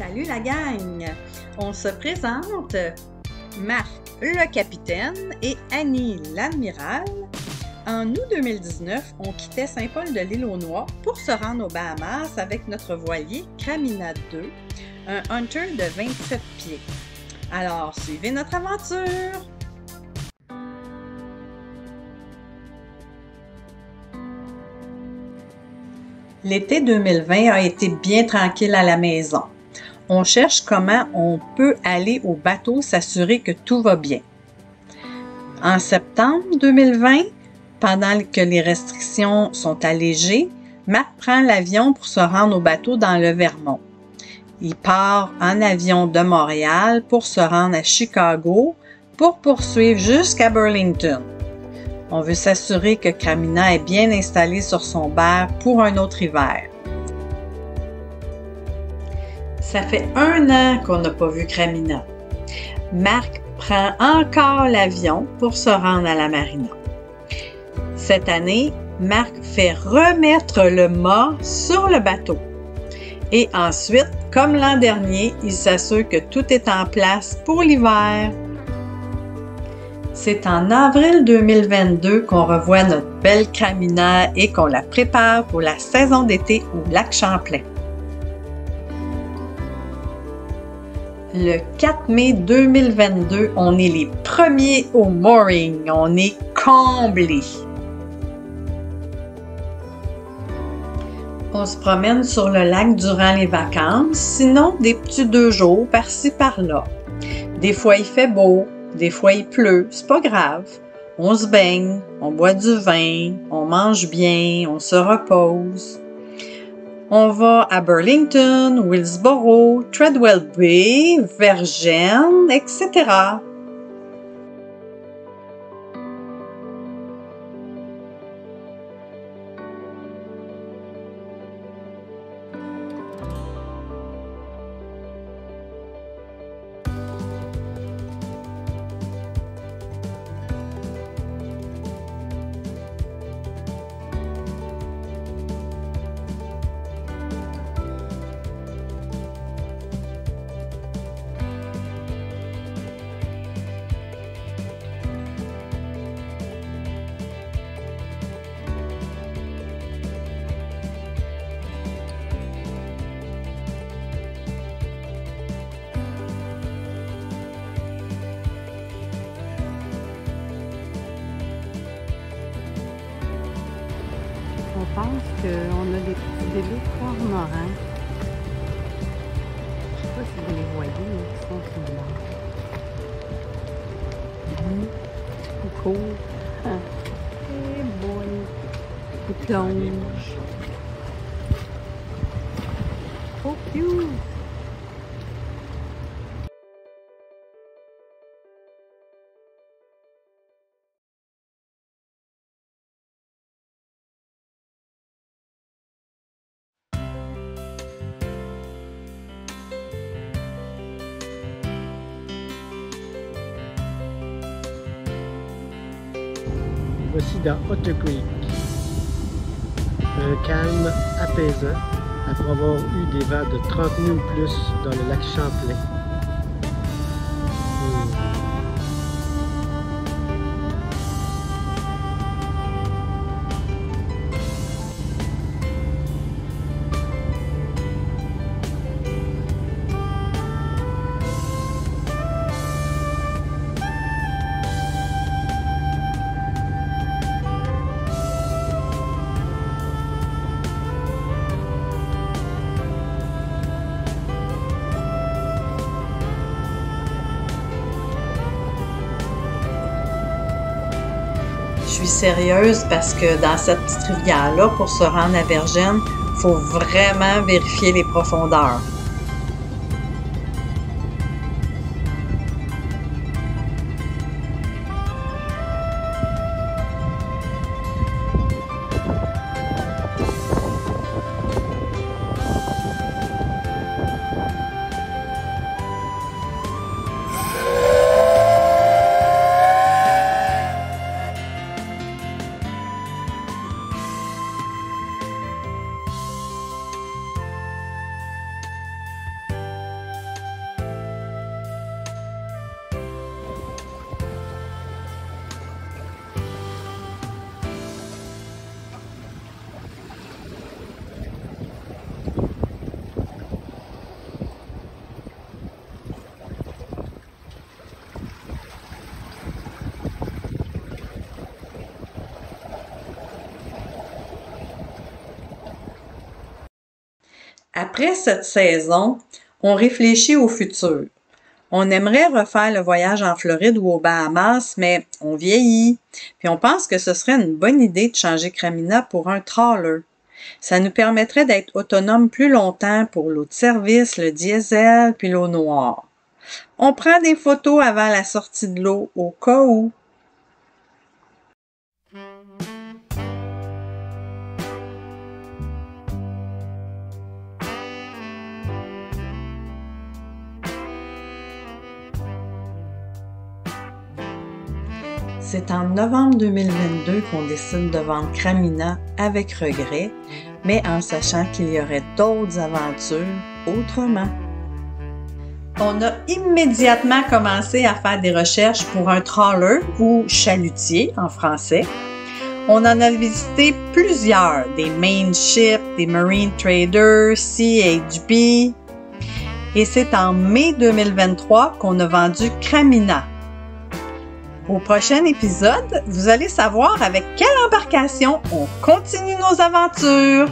Salut la gang! On se présente Marc le capitaine et Annie l'admirale. En août 2019, on quittait Saint-Paul-de-l'Île-aux-Noix pour se rendre aux Bahamas avec notre voilier Cramina 2, un Hunter de 27 pieds. Alors, suivez notre aventure! L'été 2020 a été bien tranquille à la maison. On cherche comment on peut aller au bateau s'assurer que tout va bien. En septembre 2020, pendant que les restrictions sont allégées, Marc prend l'avion pour se rendre au bateau dans le Vermont. Il part en avion de Montréal pour se rendre à Chicago pour poursuivre jusqu'à Burlington. On veut s'assurer que Cramina est bien installée sur son berre pour un autre hiver. Ça fait 1 an qu'on n'a pas vu Cramina. Marc prend encore l'avion pour se rendre à la marina. Cette année, Marc fait remettre le mât sur le bateau. Et ensuite, comme l'an dernier, il s'assure que tout est en place pour l'hiver. C'est en avril 2022 qu'on revoit notre belle Cramina et qu'on la prépare pour la saison d'été au lac Champlain. Le 4 mai 2022, on est les premiers au mooring. On est comblés. On se promène sur le lac durant les vacances, sinon des petits 2 jours par-ci par-là. Des fois il fait beau, des fois il pleut, c'est pas grave. On se baigne, on boit du vin, on mange bien, on se repose. On va à Burlington, Willsboro, Treadwell Bay, Vergennes, etc. On pense qu'on a des petits bébés cormorans. Je ne sais pas si vous les voyez, mais ils sont sur l'art. C'est cool. Hey boy. Ils plongent. Oh cute! Voici dans Otter Creek, un calme apaisant après avoir eu des vents de 30 nœuds ou plus dans le lac Champlain. Je suis sérieuse parce que dans cette petite rivière-là, pour se rendre à Vergennes, il faut vraiment vérifier les profondeurs. Après cette saison, on réfléchit au futur. On aimerait refaire le voyage en Floride ou aux Bahamas, mais on vieillit. Puis on pense que ce serait une bonne idée de changer Cramina pour un trawler. Ça nous permettrait d'être autonomes plus longtemps pour l'eau de service, le diesel, puis l'eau noire. On prend des photos avant la sortie de l'eau au cas où. C'est en novembre 2022 qu'on décide de vendre Cramina avec regret, mais en sachant qu'il y aurait d'autres aventures autrement. On a immédiatement commencé à faire des recherches pour un trawler ou chalutier en français. On en a visité plusieurs, des Main Ships, des Marine Traders, CHB. Et c'est en mai 2023 qu'on a vendu Cramina. Au prochain épisode, vous allez savoir avec quelle embarcation on continue nos aventures.